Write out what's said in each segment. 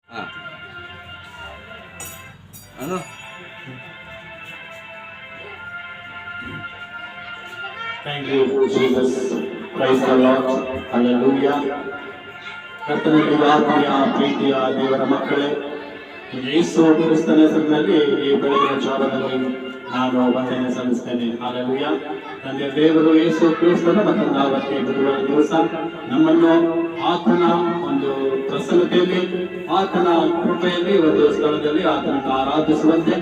Ah, ano? Thank you, Jesus. Praise the Lord. Hallelujah. ಕರ್ತನಲ್ಲಿ ಆತ್ಮೀಯ ಪ್ರೀತಿಯ ದೇವರ ಮಕ್ಕಳೇ, ಯೇಸು ಕ್ರಿಸ್ತನ ಹೆಸರಿನಲ್ಲಿ ಈ ಬೆಳಗಿನ ಜಾವದಲ್ಲಿ ನಾನು ವಂದನೆ ಸಲ್ಲಿಸ್ತೇನೆ. ಹಾಲೆಲೂಯಾ. ತಂದೆ ದೇವರು ಯೇಸು ಕ್ರಿಸ್ತನ ಮತ್ತೊಂದಾವತ್ತೆ ಗುರುವಾರ ದಿವಸ ನಮ್ಮನ್ನು ಆತನ ಒಂದು ಪ್ರಸನ್ನತೆಯಲ್ಲಿ, ಆತನ ಕೃಪೆಯಲ್ಲಿ ಒಂದು ಸ್ಥಳದಲ್ಲಿ ಆತನನ್ನು ಆರಾಧಿಸುವಂತೆ,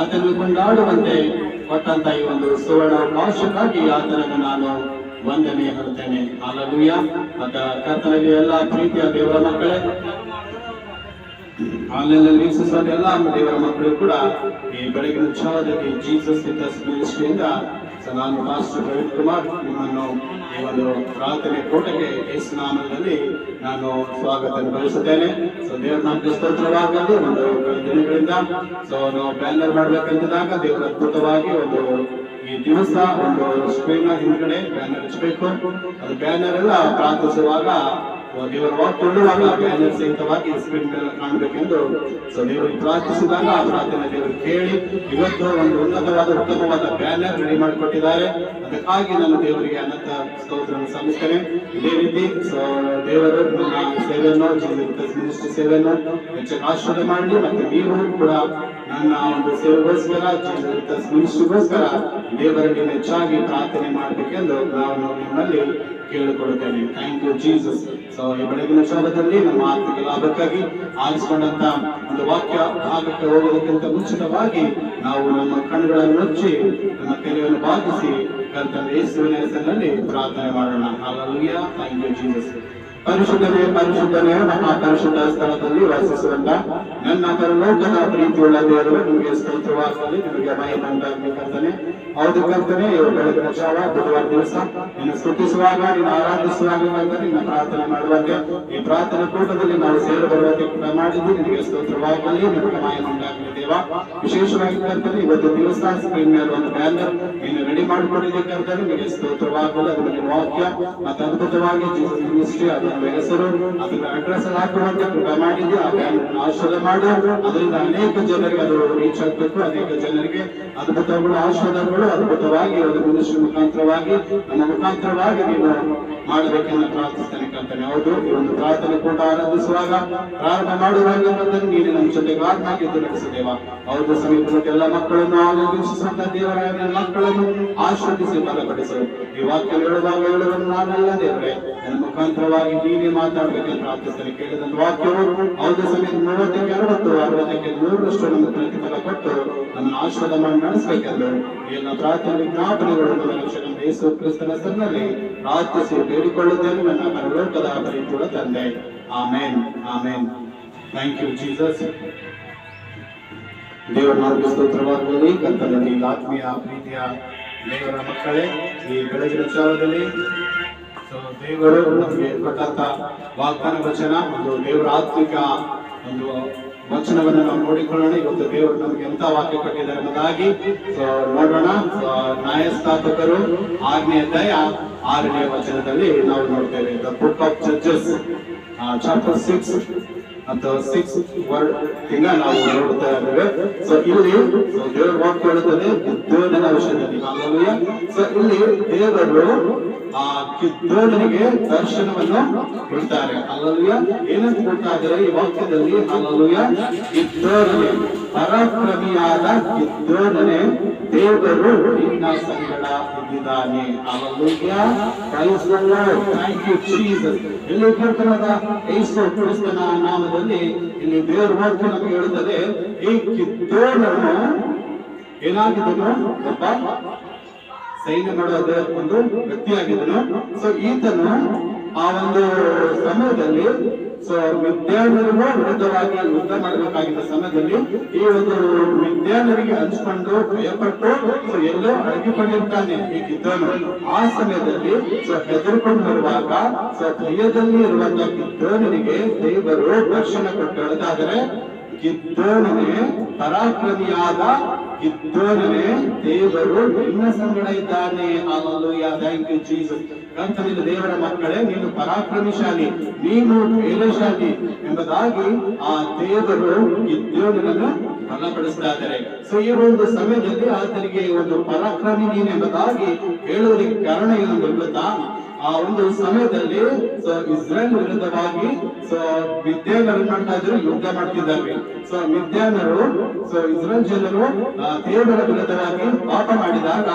ಆತನನ್ನು ಕೊಂಡಾಡುವಂತೆ ಕೊಟ್ಟಂತ ಈ ಒಂದು ಸುವರ್ಣ ಅವಕಾಶಕ್ಕಾಗಿ ಆತನನ್ನು ನಾನು ವಂದನೆ ಹೇಳ್ತೇನೆ. ಹಾಲೆಲೂಯಾ. ಮತ್ತ ಕರ್ತನಲ್ಲಿ ಎಲ್ಲ ಪ್ರೀತಿಯ ದೇವರ ಮಕ್ಕಳೇ, ಆನ್ಲೈನ್ ವೀಕ್ಷಿಸುವ ಎಲ್ಲ ದೇವರ ಮಕ್ಕಳು ಕೂಡ ಈ ಬೆಳಗಿನ ಜಾವದಲ್ಲಿ ಜೀಸಸ್ ಮಿನಿಸ್ಟ್ರಿಯಿಂದ ನಾನು ಪಾಸ್ಟರ್ ಪ್ರವೀಣ್ ಕುಮಾರ್ ನಿಮ್ಮನ್ನು ಈ ಒಂದು ಪ್ರಾರ್ಥನೆ ಕೂಟಕ್ಕೆ ಯೇಸು ನಾಮದಲ್ಲಿ ನಾನು ಸ್ವಾಗತ ಬಯಸುತ್ತೇನೆ. ಸೊ ದೇವರ ನಾಮಕ್ಕೆ ಸ್ತೋತ್ರವಾಗಲಿ. ಒಂದು ದಿನಗಳಿಂದ ನಾವು ಬ್ಯಾನರ್ ಮಾಡ್ಬೇಕಂತಿದಾಗ ದೇವರ ಅದ್ಭುತವಾಗಿ ಒಂದು ಈ ದಿವಸ ಒಂದು ಸ್ಕ್ರೀನ್ ಹಿಂದ್ಗಡೆ ಬ್ಯಾನರ್ ಹಚ್ಚಬೇಕು. ಅದು ಬ್ಯಾನರ್ ಎಲ್ಲ ಪ್ರಾರ್ಥಿಸುವಾಗ ದೇವರ ವಾಕ್ಕೊಳ್ಳುವಾಗ ಬ್ಯಾನರ್ ಸಹಿತವಾಗಿ ಸ್ಕ್ರೀನ್ ಮೇಲೆ ಕಾಣಬೇಕೆಂದು ದೇವರಿಗೆ ಪ್ರಾರ್ಥಿಸಿದಾಗ ಆ ಪ್ರಾರ್ಥನೆ ದೇವರು ಕೇಳಿ ಇವತ್ತು ಒಂದು ಉನ್ನತವಾದ ಉತ್ತಮವಾದ ಬ್ಯಾನರ್ ರೆಡಿ ಮಾಡಿಕೊಟ್ಟಿದ್ದಾರೆ. ಅದಕ್ಕಾಗಿ ನಾನು ದೇವರಿಗೆ ಅನಂತ ಸ್ತೋತ್ರವನ್ನು ಸಲ್ಲಿಸ್ತೇನೆ. ಇದೇ ರೀತಿ ದೇವರು ನನ್ನ ಸೇವೆಯನ್ನು ಮಿನಿಸ್ಟ್ರಿ ಸೇವೆಯನ್ನು ಹೆಚ್ಚಾಗಿ ಆಶೀರ್ವಾದ ಮಾಡಲಿ. ಮತ್ತೆ ನೀವು ಕೂಡ ನನ್ನ ಒಂದು ಸೇವೆಗೋಸ್ಕರ ಮಿನಿಸ್ಟ್ರಿಗೋಸ್ಕರ ದೇವರಲ್ಲಿ ಹೆಚ್ಚಾಗಿ ಪ್ರಾರ್ಥನೆ ಮಾಡಬೇಕೆಂದು ನಾನು ನಿಮ್ಮಲ್ಲಿ ಕೇಳಿಕೊಳ್ಳುತ್ತೇನೆ. Thank you Jesus. ಈ ಬೆಳಗಿನ ಜಾವದಲ್ಲಿ ನಮ್ಮ ಆತ್ಮಿಕ ಲಾಭಕ್ಕಾಗಿ ಆಲಿಸಿಕೊಂಡಂತ ಒಂದು ವಾಕ್ಯ ಭಾಗಕ್ಕೆ ಹೋಗೋದಕ್ಕಿಂತ ಮುಂಚಿತವಾಗಿ ನಾವು ನಮ್ಮ ಕಣ್ಣುಗಳನ್ನು ಮುಚ್ಚಿ ನಮ್ಮ ತಲೆಯನ್ನು ಬಾಗಿಸಿ ಕರ್ತನ ಯೇಸುವಿನ ಹೆಸರಿನಲ್ಲಿ ಪ್ರಾರ್ಥನೆ ಮಾಡೋಣ. ಹಲ್ಲೆಲೂಯಾ. Thank you Jesus. ಪರಿಶುದ್ಧನೇ ಪರಿಶುದ್ಧನೇ ಮಹಾಪರಿಶುದ್ಧ ಸ್ಥಳದಲ್ಲಿ ವಾಸಿಸುವಂತ ನನ್ನ ಪರಲೋಕದ ಪ್ರೀತಿಯುಳ್ಳ ದೇವರು ನಿಮಗೆ ಸ್ತೋತ್ರವಾಗಲಿ, ನಿಮಗೆ ಮಹಿಮೆ ಉಂಟಾಗಲಿ ಕರ್ತನೆ. ಹೌದು ಕರ್ತನೆ, ಬೆಳಗಿನ ಜಾವ ಬುಧವಾರ ದಿವಸ ನಿನ್ನ ಸ್ತುತಿಸುವಾಗ, ನಿನ್ನ ಆರಾಧಿಸುವಾಗ ನಿನ್ನ ಪ್ರಾರ್ಥನೆ ಮಾಡುವಂತೆ ಈ ಪ್ರಾರ್ಥನೆ ಕೂಟದಲ್ಲಿ ನಾವು ಸೇರಿ ಬರುವಂತೆ ಕೂಡ ಮಾಡಿದ್ದು ನಿನಗೆ ಸ್ತೋತ್ರವಾಗಲಿ, ನಿಮಗೆ ಮಹಿಮೆ ಉಂಟಾಗಲಿ ದೇವ. ವಿಶೇಷವಾಗಿ ಕರ್ತನೆ, ಇವತ್ತು ದಿವಸ ಸ್ಕ್ರೀನ್ ಮೇಲೆ ಒಂದು ಬ್ಯಾನರ್ ನೀನು ರೆಡಿ ಮಾಡಿಕೊಂಡಿದ್ದೆ ಕರ್ತನೆ, ನಿಮಗೆ ಸ್ತೋತ್ರವಾಗಲಿ. ಅದು ನಿನ್ನ ವಾಕ್ಯ ಮತ್ತು ಅದ್ಭುತವಾಗಿ ಜೀಸಸ್ ಮಿನಿಸ್ಟ್ರಿ ಅದರ ಹೆಸರು ಅದರ ಅಡ್ರೆಸ್ ಹಾಕುವಂತೆ ಕೃಪೆ ಮಾಡಿದ್ದೆ. ಆ ಬ್ಯಾನರ್ ಆಶೀರ್ವಾದ ಮಾಡು. ಅದರಿಂದ ಅನೇಕ ಜನರಿಗೆ ಅದು ರೀಚ್ ಆಗಬೇಕು. ಅನೇಕ ಜನರಿಗೆ ಅದ್ಭುತಗಳು, ಆಶೀರ್ವಾದಗಳು ಅದ್ಭುತವಾಗಿ ಒಂದು ಮಿನಿಸ್ಟ್ರಿ ಮುಖಾಂತರವಾಗಿ ನಮ್ಮ ಮುಖಾಂತರವಾಗಿ ನೀವು ಮಾಡಬೇಕೆಂದು ಪ್ರಾರ್ಥಿಸ್ತೇನೆ ಕರ್ತನೆ. ಹೌದು, ಈ ಒಂದು ಪ್ರಾರ್ಥನೆ ಕೂಟ ಆರಂಭಿಸುವಾಗ ಪ್ರಾರಂಭ ಮಾಡುವಾಗ ಬಂದರೆ ನೀನು ನಮ್ಮ ಜೊತೆಗೆ ಆತ್ಮಾಗಿದ್ದು ನಡೆಸಿದೇವ. ಹೌದು, ಸಮೀಪದ ಎಲ್ಲ ಮಕ್ಕಳನ್ನು ಆಲೋಚಿಸುವಂತ ದೇವರ ಮಕ್ಕಳನ್ನು ಆಶೀರ್ವದಿಸಿ ಬಲಪಡಿಸು. ಈ ವಾಕ್ಯ ಹೇಳುವಾಗ ಹೇಳುವುದು ನಾನಲ್ಲ ದೇವರೇ, ನನ್ನ ಮುಖಾಂತರವಾಗಿ ನೀನೇ ಮಾತಾಡಬೇಕೆಂದು ಪ್ರಾರ್ಥಿಸ್ತೇನೆ. ಕೇಳಿದಂತ ವಾಕ್ಯವು ಹೌದು ಸಮಯ 30ಕ್ಕೆ 60, 60ಕ್ಕೆ 100ರಷ್ಟು ನಮ್ಮ ಪ್ರತಿಫಲ ಕೊಟ್ಟು ನಮ್ಮನ್ನು ಆಶೀರ್ವಾದ ಮಾಡಿ ನಡೆಸಬೇಕೆಂದು ಎಲ್ಲ ಪ್ರಾರ್ಥನೆ ವಿಜ್ಞಾಪನೆಗಳು ನಮ್ಮ ರಕ್ಷಕ ಯೇಸು ಕ್ರಿಸ್ತನ ಹೆಸರಿನಲ್ಲಿ ಪ್ರಾರ್ಥಿಸಿ ಬೇಡಿಕೊಳ್ಳುತ್ತೇನೆ ನನ್ನ ಪರಲೋಕದ ಪ್ರೀತಿಯುಳ್ಳ ತಂದೆ. Amen, amen. Thank you Jesus. ದೇವರ ನಾಮಕ್ಕೆ ಸ್ತೋತ್ರವಾಗಲಿ. ಕರ್ತನಲ್ಲಿ ಆತ್ಮೀಯ ಪ್ರೀತಿಯ ದೇವರ ಮಕ್ಕಳೇ, ಈ ಬೆಳಗಿನ ಜಾವದಲ್ಲಿ ದೇವರು ನಮಗೆ ಕೊಟ್ಟಂತ ವಾಗ್ದಾನ ವಚನ, ಒಂದು ದೇವರ ಆತ್ಮಿಕ ಒಂದು ವಚನವನ್ನು ನಾವು ನೋಡಿಕೊಳ್ಳೋಣ. ಇವತ್ತು ದೇವರು ನಮಗೆ ಎಂತ ವಾಕ್ಯ ಕೊಟ್ಟಿದ್ದಾರೆ ಎಂಬುದಾಗಿ ನೋಡೋಣ. ನ್ಯಾಯಸ್ಥಾಪಕರು 6ನೇ ಅಧ್ಯಾಯ 6ನೇ ವಚನದಲ್ಲಿ ನಾವು ನೋಡ್ತೇವೆ. The book of judges chapter 6 ಅಥವಾ 6 ವರ್ಡ್ ಇಂದ ನಾವು ನೋಡ್ತಾ ಇದ್ದೇವೆ. ಇಲ್ಲಿ ದೇವರ ವಾಕ್ಯ ಹೇಳುತ್ತದೆ ಗಿದ್ಯೋನನ ವಿಷಯದಲ್ಲಿ. ಹಲ್ಲೆಲೂಯಾ. ಇಲ್ಲಿ ದೇವರು ಆ ಗಿದ್ಯೋನನಿಗೆ ದರ್ಶನವನ್ನು ಕೊಡ್ತಾರೆ. ಹಲ್ಲೆಲೂಯಾ. ಏನಂತ ಕೊಡ್ತಾ ಇದ್ದಾರೆ ಈ ವಾಕ್ಯದಲ್ಲಿ? ಹಲ್ಲೆಲೂಯಾ. ಗಿದ್ಯೋನನೇ, ಪರಾಕ್ರಮಿಯಾದ ಗಿದ್ಯೋನನೇ, ದೇವರು ನಿನ್ನ ಸಂಗಡ ಇದ್ದಾನೆ. Hallelujah. Praise the lord. Thank you Jesus. ಇಲ್ಲಿ ಕರ್ತನಾದ ಯೇಸು ಕ್ರಿಸ್ತನ ನಾಮದಲ್ಲಿ ಇಲ್ಲಿ ದೇವರ ವಾಕ್ಯ ನಮಗೆ ಹೇಳುತ್ತದೆ, ಈ ಗಿದ್ಯೋನನು ಏನಾಗಿದ್ದನು? ಒಬ್ಬ ಸೈನ್ಯ ಮಾಡುವ ಒಂದು ವ್ಯಕ್ತಿಯಾಗಿದ್ದನು. ಈತನು ಆ ಒಂದು ಸಮಯದಲ್ಲಿ ವಿದ್ಯಾರ್ಥಿಗಳಿಗೂ ವಿರುದ್ಧವಾಗಿ ಯುದ್ಧ ಮಾಡಬೇಕಾಗಿದ್ದ ಸಮಯದಲ್ಲಿ ಈ ಒಂದು ವಿದ್ಯಾರ್ಥಿಗಳಿಗೆ ಹಂಚಿಕೊಂಡು ಭಯಪಟ್ಟು ಎಲ್ಲೋ ಅಡಗಿಕೊಂಡಿರ್ತಾನೆ ಈ ಗಿದ್ದೋನು. ಆ ಸಮಯದಲ್ಲಿ ಹೆದರ್ಕೊಂಡು ಬರುವಾಗ ಭಯದಲ್ಲಿ ಇರುವಂತಹ ಗಿದ್ದೋನಿಗೆ ದೇವರು ದರ್ಶನ ಕೊಟ್ಟು ಹೇಳೋದಾದರೆ, ಗಿದ್ದೋನನೇ, ಪರಾಕ್ರಮಿಯಾದ ಗಿದ್ದೋನನೇ, ದೇವರು ನಿನ್ನ ಸಂಗಡ ಇದ್ದಾನೆ. Hallelujah, thank you Jesus. ಕರ್ತನಿಗೆ ದೇವರ ಮಕ್ಕಳೇ, ನೀನು ಪರಾಕ್ರಮಿಶಾಲಿ, ನೀನು ಧೈರ್ಯಶಾಲಿ ಎಂಬುದಾಗಿ ಆ ದೇವರು ಗಿದ್ದೋನನನ್ನು ಬಲಪಡಿಸ್ತಾ ಇದ್ದಾರೆ. ಸೊ ಈ ಒಂದು ಸಮಯದಲ್ಲಿ ಆತನಿಗೆ ಒಂದು ಪರಾಕ್ರಮಿ ನೀನು ಎಂಬುದಾಗಿ ಹೇಳುವುದಕ್ಕೆ ಕಾರಣ ಏನು ಗೊತ್ತಾ? ಆ ಒಂದು ಸಮಯದಲ್ಲಿ ಇಸ್ರೇಲ್ ವಿರುದ್ಧವಾಗಿ ಮಿದ್ಯಾನರು ಮಾಡ್ತಾ ಇದ್ರು, ಯುದ್ಧ ಮಾಡ್ತಿದ್ದಾರೆ. ಮಿದ್ಯಾನರು ಇಸ್ರೇಲ್ ಜನರು ದೇವರ ವಿರುದ್ಧವಾಗಿ ಪಾಪ ಮಾಡಿದಾಗ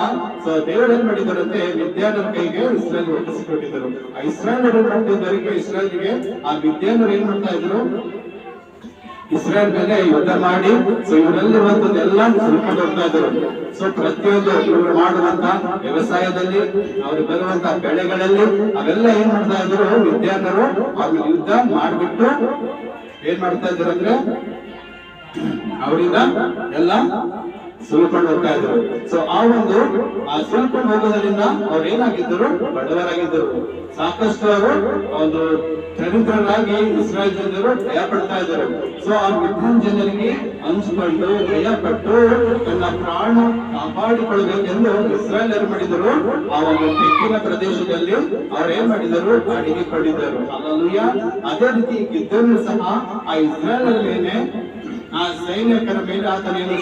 ದೇವರು ಏನ್ ಮಾಡಿದರಂತೆ, ಮಿದ್ಯಾನರ ಕೈಗೆ ಇಸ್ರೇಲ್ ಒಪ್ಪಿಸಿಕೊಟ್ಟಿದ್ದರು. ಆ ಇಸ್ರೇಲ್ ಮಾಡ್ತಿದ್ದವರಿಗೆ, ಇಸ್ರೇಲ್ಗೆ ಆ ಮಿದ್ಯಾನರು ಏನ್ ಮಾಡ್ತಾ ಇದ್ರು, ಇಸ್ರೇಲ್ ಮೇಲೆ ಯುದ್ಧ ಮಾಡಿ ಇವರಲ್ಲಿರುವಂತದ್ದೆಲ್ಲ ಸುಲ್ಕೊಂಡು ಹೋಗ್ತಾ ಇದ್ರು. ಪ್ರತಿಯೊಂದು ಇವರು ಮಾಡುವಂತ ವ್ಯವಸಾಯದಲ್ಲಿ, ಅವ್ರು ಬರುವಂತ ಬೆಳೆಗಳಲ್ಲಿ ಅವೆಲ್ಲ ಏನ್ ಮಾಡ್ತಾ ಇದ್ರು, ವಿದ್ಯಾರ್ಥಿಗಳು ಅವ್ರ ಯುದ್ಧ ಮಾಡ್ಬಿಟ್ಟು ಏನ್ ಮಾಡ್ತಾ ಇದ್ರು ಅಂದ್ರೆ ಅವರಿಂದ ಎಲ್ಲ ಸುಲ್ಕೊಂಡು ಹೋಗ್ತಾ ಇದ್ರು. ಆ ಸುಲ್ಕೊಂಡು ಹೋಗೋದ್ರಿಂದ ಅವ್ರು ಏನಾಗಿದ್ದರು, ಬಡವರಾಗಿದ್ದರು. ಸಾಕಷ್ಟು ಅವರು ಒಂದು ದರಿದ್ರರಾಗಿ ಇಸ್ರಾಯೇಲ್ ಜನರು ಭಯ ಪಡ್ತಾ ಇದ್ದರು. ಆ ಮಿದ್ಯಾನ್ ಜನರಿಗೆ ಹಂಚಿಕೊಂಡು ಭಯಪಟ್ಟು ತನ್ನ ಪ್ರಾಣ ಕಾಪಾಡಿಕೊಳ್ಳಬೇಕೆಂದು ಇಸ್ರಾಯೇಲ್ ಏನ್ ಮಾಡಿದರು, ಆ ಒಂದು ಬೆಕ್ಕಿನ ಪ್ರದೇಶದಲ್ಲಿ ಅವ್ರು ಏನ್ ಮಾಡಿದರು, ಅಡಗಿಕೊಂಡಿದ್ದರು. ಹಲ್ಲೆಲೂಯಾ. ಅದೇ ರೀತಿ ಗಿದ್ದೋನು ಸಹ ಆ ಇಸ್ರಾಯೇಲ್ ಮೇಲೆ, ಆ ಸೈನಿಕರ ಮೇಲೆ ಆತನೇನು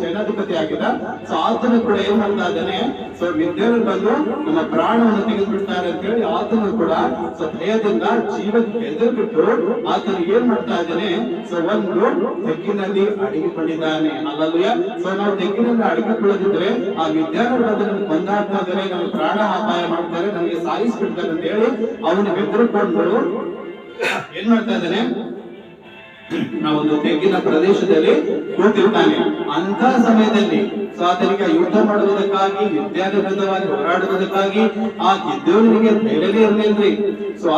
ಸೇನಾಧಿಪತಿ ಆಗಿದ್ದ. ಆತನು ಕೂಡ ಏನ್ ಮಾಡ್ತಾ ಇದ್ದಾನೆ, ಮಿದ್ಯಾನರು ಬಂದು ನಮ್ಮ ಪ್ರಾಣವನ್ನು ತೆಗೆದುಬಿಡ್ತಾರೆ ಅಂತ ಹೇಳಿ ಆತನು ಕೂಡ ಭಯದಿಂದ ಜೀವಕ್ಕೆ ಹೆದರ್ಬಿಟ್ಟು ಆತನು ಏನ್ ಮಾಡ್ತಾ ಇದ್ದಾನೆ, ಒಂದು ತೆಗ್ಗಿನಲ್ಲಿ ಅಡಗಿಕೊಂಡಿದ್ದಾನೆ. ಹಲ್ಲೆಲೂಯಾ. ನಾವು ತೆಗ್ಗಿನಲ್ಲಿ ಅಡಗಿಕೊಳ್ಳದಿದ್ರೆ ಆ ಮಿದ್ಯಾನರು ಬಂದು ನಮ್ಗೆ ಕೊಂದಾಡ್ತಾ ಇದ್ದಾರೆ, ನಮ್ಗೆ ಪ್ರಾಣ ಅಪಾಯ ಮಾಡ್ತಾರೆ, ನಮಗೆ ಸಾಯಿಸ್ಬಿಡ್ತಾರೆ ಅಂತ ಹೇಳಿ ಅವನು ಹೆದರ್ಕೊಂಡು ಏನ್ ಮಾಡ್ತಾ ಇದ್ದಾನೆ, ಆ ಒಂದು ತೆಗ್ಗಿನ ಪ್ರದೇಶದಲ್ಲಿ ಕೂತಿರ್ತಾನೆ. ಅಂತ ಸಮಯದಲ್ಲಿ ಆತನಿಗೆ ಯುದ್ಧ ಮಾಡುವುದಕ್ಕಾಗಿ, ವಿದ್ಯಾರ್ಥಿ ವಿರುದ್ಧವಾಗಿ ಹೋರಾಡುವುದಕ್ಕಾಗಿ ಆ ಗಿದ್ದೋನಿಗೆ ಧೈರ್ಯವೇ ಇರಲಿಲ್ರಿ.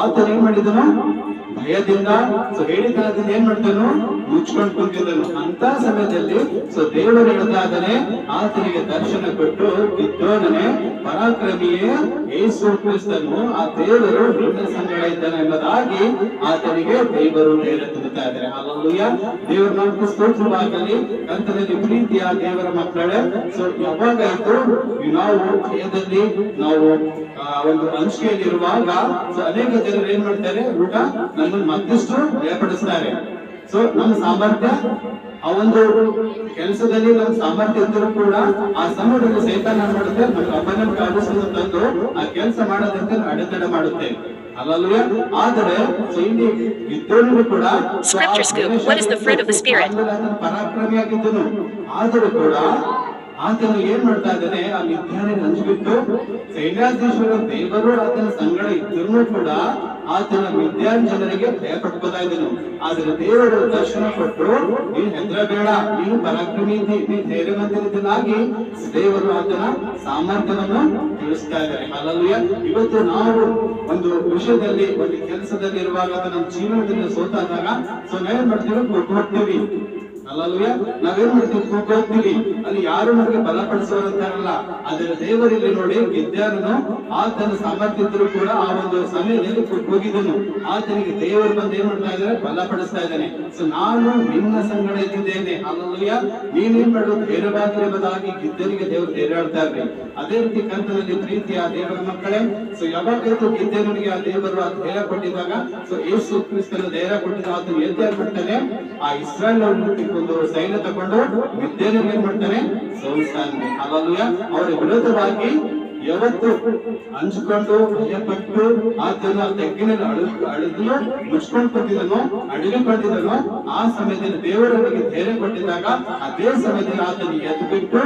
ಆತನ ಏನ್ ಮಾಡಿದನು, ಭಯದಿಂದ ಹೇಳಿತನದಿಂದ ಏನ್ ಮಾಡ್ತಾನು, ಮುಚ್ಕೊಂಡು ಕುಂತಿದ್ದನು. ಅಂತ ಸಮಯದಲ್ಲಿ ದೇವರು ಹೇಳ್ತಾ ಇದ್ದಾನೆ, ಆತನಿಗೆ ದರ್ಶನ ಕೊಟ್ಟು, ಗಿದ್ದೋನನೇ, ಪರಾಕ್ರಮಿಯೇ, ಯೇಸು ಕ್ರಿಸ್ತನು, ಆ ದೇವರು ನಿನ್ನ ಸಂಗಡ ಇದ್ದಾನೆ ಎಂಬುದಾಗಿ ಆತನಿಗೆ ದೇವರು ಧೈರ್ಯ ತುಂಬುತ್ತಾ ಇದ್ದಾರೆ. ಹಲ್ಲೆಲೂಯಾ. ದೇವರ ನಾಮಕ್ಕೆ ಸ್ತೋತ್ರವಾಗಲಿ. ಕರ್ತನಲ್ಲಿ ಪ್ರೀತಿಯ ದೇವರ ಮಕ್ಕಳೇ, ಯಾವಾಗಾಯ್ತು ನಾವು ಭಯದಲ್ಲಿ, ನಾವು ಒಂದು ಅಂಚಿಕೆಯಲ್ಲಿರುವಾಗ ಅನೇಕ ಜನರು ಏನ್ ಮಾಡ್ತಾರೆ, ಊಟ ನಮ್ಮನ್ನು ಮತ್ತಷ್ಟು ಭಯಪಡಿಸ್ತಾರೆ. ನಮ್ಮ ಸಾಮರ್ಥ್ಯ, ಆ ಒಂದು ಕೆಲಸದಲ್ಲಿ ನಮ್ಮ ಸಾಮರ್ಥ್ಯ ಇದ್ದರೂ ಕೂಡ ಆ ಸಮಯದಲ್ಲಿ ಸೈತಾನ ಮಾಡುತ್ತೆ, ನಮ್ಮ ಅಪನಂಬಿಕೆ ಆಡಿಸುವುದು ತಂದು ಆ ಕೆಲಸ ಮಾಡೋದಂತೆ ಅಡೆತಡೆ ಮಾಡುತ್ತೆ. ಹಲ್ಲೆಲೂಯಾ. ಆದರೆ ಇಲ್ಲಿ ಗಿದ್ದೋನಿಗೂ ಕೂಡ ಪರಾಕ್ರಮಿಯಾಗಿದ್ದನು. ಆದರೂ ಕೂಡ ಆತನು ಏನ್ ಮಾಡ್ತಾ ಇದ್ದಾನೆ, ಆ ಮಿದ್ಯಾನಿಗೆ ಹಂಚಿಬಿಟ್ಟು, ಸೈನ್ಯಾಧೀಶ್ವರ ದೇವರು ಆತನ ಸಂಗಡ ಇದ್ರೂ ಕೂಡ ಆತನ ಮಿದ್ಯಾನ್ ಜನರಿಗೆ ಭಯ ಪಟ್ಕೋತಾ ಇದ್ದನು. ಆದ್ರೆ ದೇವರು ದರ್ಶನ ಕೊಟ್ಟು, ನೀನು ಹೆದರಬೇಡ, ನೀನು ಪರಾಕ್ರಮಿ ಇದ್ದಿ, ನೀನು ಧೈರ್ಯವಂತನಾಗಿ ದೇವರು ಆತನ ಸಾಮರ್ಥ್ಯವನ್ನು ತಿಳಿಸ್ತಾ ಇದ್ದಾರೆ. ಹಲ್ಲೆಲೂಯಾ. ಇವತ್ತು ನಾವು ಒಂದು ವಿಷಯದಲ್ಲಿ, ಒಂದು ಕೆಲಸದಲ್ಲಿ ಇರುವಾಗ, ನಮ್ಮ ಜೀವನದಲ್ಲಿ ಸೋತಾದಾಗ ನಾವೇನ್ ಮಾಡ್ತೀವಿ, ಹೋಗ್ತೀವಿ. ಹಲ್ಲೆಲೂಯಾ. ನಾವೇನ್ ಮಾಡ್ತೀವಿ, ಹೋಗ್ತೀವಿ. ಅಲ್ಲಿ ಯಾರು ನಮಗೆ ಬಲಪಡಿಸೋರಂತಾರಲ್ಲ. ಆದ್ರೆ ದೇವರಲ್ಲಿ ನೋಡಿ, ಗಿದ್ಯಾನನು ಆತನ ಸಾಮರ್ಥ್ಯ ಇದ್ರೂ ಕೂಡ ಆ ಒಂದು ಸಮಯದಲ್ಲಿ ಹೋಗಿದ್ದನು. ಆತನಿಗೆ ದೇವರು ಬಂದು ಏನ್ ಮಾಡ್ತಾ ಇದ್ದಾರೆ, ಬಲಪಡಿಸ್ತಾ ಇದ್ದಾನೆ. ನಾನು ನಿನ್ನ ಸಂಗಡ ಇದ್ದೇನೆ. ಹಲ್ಲೆಲೂಯಾ. ನೀನೇನ್ ಮಾಡೋದು, ಧೈರ್ಯವಾಗಿರುವುದಾಗಿ ಗಿದ್ದನಿಗೆ ದೇವರು ಧೈರ್ಯ ಹೇಳ್ತಾ ಇರ್ರಿ. ಅದೇ ರೀತಿ ಕರ್ತನಲ್ಲಿ ಪ್ರೀತಿಯ ದೇವರ ಮಕ್ಕಳೇ, ಯಾವಾಗಾಯ್ತು ಗಿದ್ದನಿಗೆ ಆ ದೇವರು ಆ ಧೈರ್ಯ ಕೊಟ್ಟಿದಾಗ, ಯೇಸು ಕ್ರಿಸ್ತನ ಧೈರ್ಯ ಕೊಟ್ಟಿದ್ದ ಆತನು ಎದ್ದು ಮಾಡ್ತಾನೆ, ಆ ಇಸ್ರಾಯೇಲ್ ಒಂದು ಸೈನ್ಯ ತಗೊಂಡು ಮಿದ್ಯಾನರಿಗೆ ಏನ್ ಮಾಡ್ತಾನೆ, ಸೋಲಿಸ್ತಾನೆ. ಹಲ್ಲೆಲೂಯಾ. ಅವರ ವಿರೋಧವಾಗಿ ಯಾವತ್ತು ಹಂಚಿಕೊಂಡು ಭಯಪಟ್ಟು ಆತನ ತೆಗ್ಗಿನಲ್ಲಿ ಅಳಿದು ಮುಚ್ಕೊಂಡು ಕೂತಿದನು, ಅಡಗಿಕೊಂಡಿದ್ದನು. ಆ ಸಮಯದಲ್ಲಿ ದೇವರಿಗೆ ಧೈರ್ಯ ಕೊಟ್ಟಿದ್ದಾಗ ಅದೇ ಸಮಯದಲ್ಲಿ ಆತನ ಎದ್ದು ಬಿಟ್ಟು,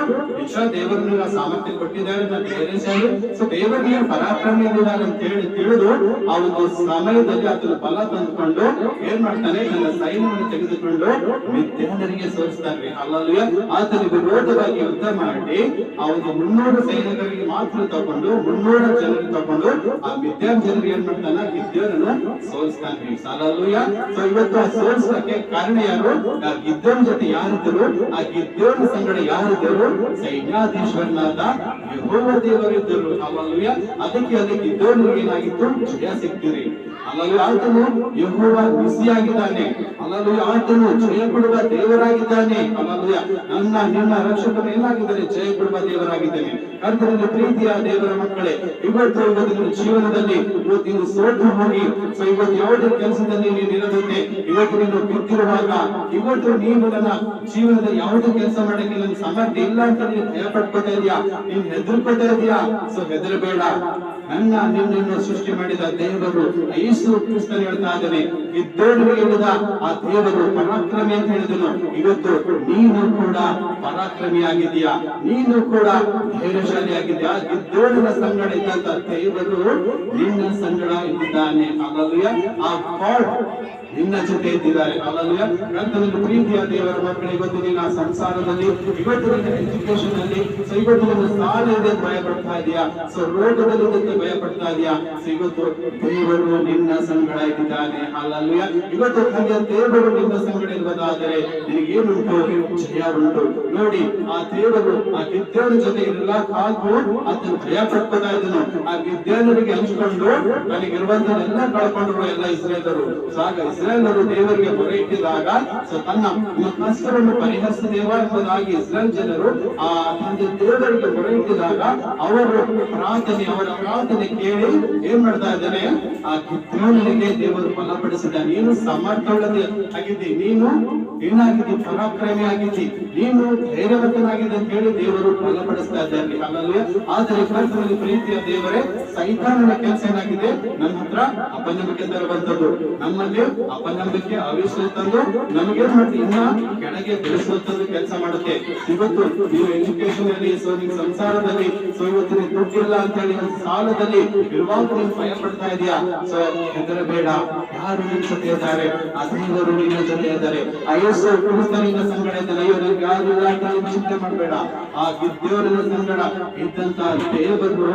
ದೇವರನ್ನ ಸಾಮರ್ಥ್ಯ ಕೊಟ್ಟಿದ್ದಾರೆ, ನಾನು ಧೈರ್ಯಶಾಲಿ, ದೇವರಿಗೆ ಪರಾಕ್ರಮಿ ಇದ್ದಾರೆ ಅಂತ ಹೇಳಿ ತಿಳಿದು ಆ ಒಂದು ಸಮಯದಲ್ಲಿ ಆತನ ಬಲ ತಂದುಕೊಂಡು ಏನ್ ಮಾಡ್ತಾನೆ, ತನ್ನ ಸೈನ್ಯವನ್ನು ತೆಗೆದುಕೊಂಡು ಮಿದ್ಯಾನರಿಗೆ ಸೋಲಿಸ್ತಾನೆ. ಹಲ್ಲೆಲೂಯಾ. ಆತನ ವಿರೋಧವಾಗಿ ಯುದ್ಧ ಮಾಡಿ ಆ ಒಂದು 300 ಸೈನಿಕರಿಗೆ ಮಾತ್ರ ತಗೊಂಡು, 300 ಜನರಿಗೆ ತಗೊಂಡು ಆ ಮಿದ್ಯಾನ್ ಜನರಿಗೆ ಏನ್ ಮಾಡ್ತಾನ, ಗಿದ್ಯೋನನ್ನು ಸೋಲಿಸ್ತಾನೆ. ಹಲ್ಲೆಲೂಯಾ. ಇವತ್ತು ಆ ಸೋಲಿಸಕ್ಕೆ ಕಾರಣ ಯಾರು? ಆ ಗಿದ್ಯೋನ ಜೊತೆ ಯಾರಿದ್ದರು? ಆ ಗಿದ್ಯೋನ ಸಂಗಡ ಯಾರಿದ್ದರು? ಸೈನ್ಯಾಧೀಶ್ವರನಾದ ಯೆಹೋವ ದೇವರಿದ್ದರು. ಹಲ್ಲೆಲೂಯಾ. ಅದಕ್ಕೆ ಅಲ್ಲಿ ಗಿದ್ಯೋನಿಗೆ ಏನಾಗಿತ್ತು, ಜಯ ಸಿಕ್ತಿರಿ. ಅಲ್ಲಲ್ಲಿ ಆತನು ಯೆಹೋವ ನಿಸಿಯಾಗಿದ್ದಾನೆ. ಅಲ್ಲಲ್ಲಿ ಆತನು ಜಯ ಕೊಡುವ ದೇವರಾಗಿದ್ದಾನೆ. ಅಲ್ಲಲ್ಲಿ ನನ್ನ ನಿನ್ನ ರಕ್ಷಕನು ಏನಾಗಿದ್ದಾನೆ? ಜಯ ಕೊಡುವ ದೇವರಾಗಿದ್ದಾನೆ. ಕರ್ತನಲ್ಲಿ ಪ್ರೀತಿಯ ದೇವರ ಮಕ್ಕಳೇ, ಇವತ್ತು ನಿಮ್ಮ ಜೀವನದಲ್ಲಿ ನೀನು ಸೋತು ಹೋಗಿ ಇವತ್ತು ಯಾವುದೇ ಕೆಲಸದಲ್ಲಿ ನೀನು ಇರದಂತೆ ಇವತ್ತು ನೀನು ಬಿದ್ದಿರುವಾಗ, ಇವತ್ತು ನೀನು ನನ್ನ ಜೀವನದ ಯಾವುದೇ ಕೆಲಸ ಮಾಡಕ್ಕೆ ನನ್ನ ಸಾಮರ್ಥ್ಯ ಇಲ್ಲ ಅಂತ ನೀನು ಭಯ ಪಡ್ಕೋತಾ ಇದೆಯಾ, ನೀನು ಹೆದರ್ಕೋತಾ ಇದೆಯಾ? ಸೊ ಹೆದರಬೇಡ. ನಿನ್ನನ್ನು ಸೃಷ್ಟಿ ಮಾಡಿದ ದೇವರು ಯೇಸು ಕ್ರಿಸ್ತನು ಹೇಳ್ತಾ ಇದ್ದಾನೆ, ಗಿದ್ದೋನಿಗೆ ಹೇಳಿದ ಆ ದೇವರು ಪರಾಕ್ರಮಿ ಅಂತ ಹೇಳಿದನು. ಇವತ್ತು ನೀನು ಕೂಡ ಪರಾಕ್ರಮಿಯಾಗಿದ್ದೀಯಾ, ನೀನು ಕೂಡ ಧೈರ್ಯಶಾಲಿ ಆಗಿದ್ಯಾ. ಗಿದ್ದೋನಿನ ಸಂಗಡ ಇದ್ದಂತ ದೇವರು ನಿನ್ನ ಸಂಗಡ ಇದ್ದಾನೆ. ಅಲ್ಲಲ್ಯ ಆ ಗಾಡ್ ನಿನ್ನ ಜೊತೆ ಇದ್ದಾರೆ. ಅಲ್ಲಲ್ಯ ಕರ್ತನಲ್ಲಿ ಪ್ರೀತಿಯ ದೇವರ ಮಕ್ಕಳು, ಇವತ್ತು ನಿನ್ನ ಸಂಸಾರದಲ್ಲಿ, ಇವತ್ತು ನಿನ್ನ ಎಜುಕೇಶನ್ ಅಲ್ಲಿ, ಸೊ ಇವತ್ತು ನಿನ್ನ ಸಾಲ ಇದೆ ಭಯ ಪಡ್ತಾ ಇದೆಯಾ, ಸೊ ರೋಗದಲ್ಲಿ ಭಯ ಪಡ್ತಾ ಇದೆಯಾ, ಸೊ ಇವತ್ತು ದೇವರು ನಿನ್ನ ಸಂಗಡ ಇದ್ದಾನೆ. ಅಲ್ಲಲ್ಯ ಇವತ್ತು ತಂದೆ ದೇವರು ನಿನ್ನ ಸಂಗಡ ಇರುವುದಾದರೆ ನಿನಗೇನುಂಟು? ಜಯ ಉಂಟು. ನೋಡಿ, ಆ ದೇವರು ಆ ಗಿದ್ಯೋನ ಜೊತೆ ಇರಲ್ಲ ಕಾದು ಅದನ್ನು ಭಯ ಪಡ್ಕೋತಾ ಇದ್ದನು. ಆ ಗಿದ್ಯೋನರಿಗೆ ಹಂಚಿಕೊಂಡು ತನಗಿರುವಂತನ್ನೆಲ್ಲ ಕಳ್ಕೊಂಡ್ರು ಎಲ್ಲ ಇಸ್ರೇಲರು. ಆಗ ಇಸ್ರೇಲರು ದೇವರಿಗೆ ಮೊರೆ ಇಟ್ಟಿದಾಗ ಸೊ ತನ್ನ ಕಷ್ಟವನ್ನು ಪರಿಹರಿಸಿದೇವ ಎಂಬುದಾಗಿ ಇಸ್ರೇಲ್ ಜನರು ಆ ತಂದೆ ದೇವರಿಗೆ ಮೊರೆ ಇಟ್ಟಿದಾಗ ಅವರ ಪ್ರಾರ್ಥನೆ ಕೇಳಿ ಏನ್ ಮಾಡ್ತಾ ಇದ್ದಾನೆ? ಆ ಗಿದ್ಯೋನನಿಗೆ ದೇವರು ಬಲಪಡಿಸಿದ. ನೀನು ಸಮರ್ಥವುಳ್ಳದೆ ಆಗಿದ್ದಿ, ನೀನು ಏನಾಗಿದ್ದಿ? ಪರಾಕ್ರಮಿ ಆಗಿದ್ದಿ, ನೀನು ಧೈರ್ಯವಂತನಾಗಿದೆ ಅಂತ ಹೇಳಿ ದೇವರು ಬಲಪಡಿಸ್ತಾ ಇದ್ದಾರೆ. ಅಲ್ಲಲ್ವೇ? ಆದರೆ ಕರ್ತನಲ್ಲಿ ಪ್ರೀತಿಯ ದೇವರೇ, ಸೈತಾನನ ಕೆಲಸ ಏನಾಗಿದೆ? ನಮ್ಮ ಹತ್ರ ಅಪನಂಬಿಕೆ ತರುವಂತದ್ದು, ನಮ್ಮಲ್ಲಿ ಅಪನಂಬಿಕೆ ಅವಿಶ್ವಾಸ ತಂದು ನಮಗೆ ಇನ್ನ ಕೆಳಗೆ ಬೆಳೆಸುವಂತದ್ದು ಕೆಲಸ ಮಾಡುತ್ತೆ. ಇವತ್ತು ನೀವು ಎಜುಕೇಶನ್ ಅಲ್ಲಿ, ಸೊ ನಿಮ್ಮ ಸಂಸಾರದಲ್ಲಿ, ಸೊ ಇವತ್ತು ನೀವು ದುಡ್ಡಿಲ್ಲ ಅಂತ ಹೇಳಿ ಸಾಲದಲ್ಲಿ ಇರುವಾಗ ನೀನು ಭಯ ಪಡ್ತಾ ಇದೆಯಾ? ಸೊ ಹೆದರಬೇಡ. ಯಾರು ನಿನ್ನ ಜೊತೆ ಇದ್ದಾರೆ? ಆ ದೇವರು ನಿನ್ನ ಜೊತೆ ಇದ್ದಾರೆ. ಆ ಯೇಸು ಕ್ರಿಸ್ತ ನಿನ್ನ ಸಂಗಡ ಇದ್ದಾನೆ. ಅಯ್ಯೋ ನನಗೆ ಯಾರು ಇಲ್ಲ ಅಂತ ಚಿಂತೆ ಮಾಡಬೇಡ. ಆ ಗಿದ್ಯೋನನ ಸಂಗಡ ಇದ್ದಂತ ದೇವರು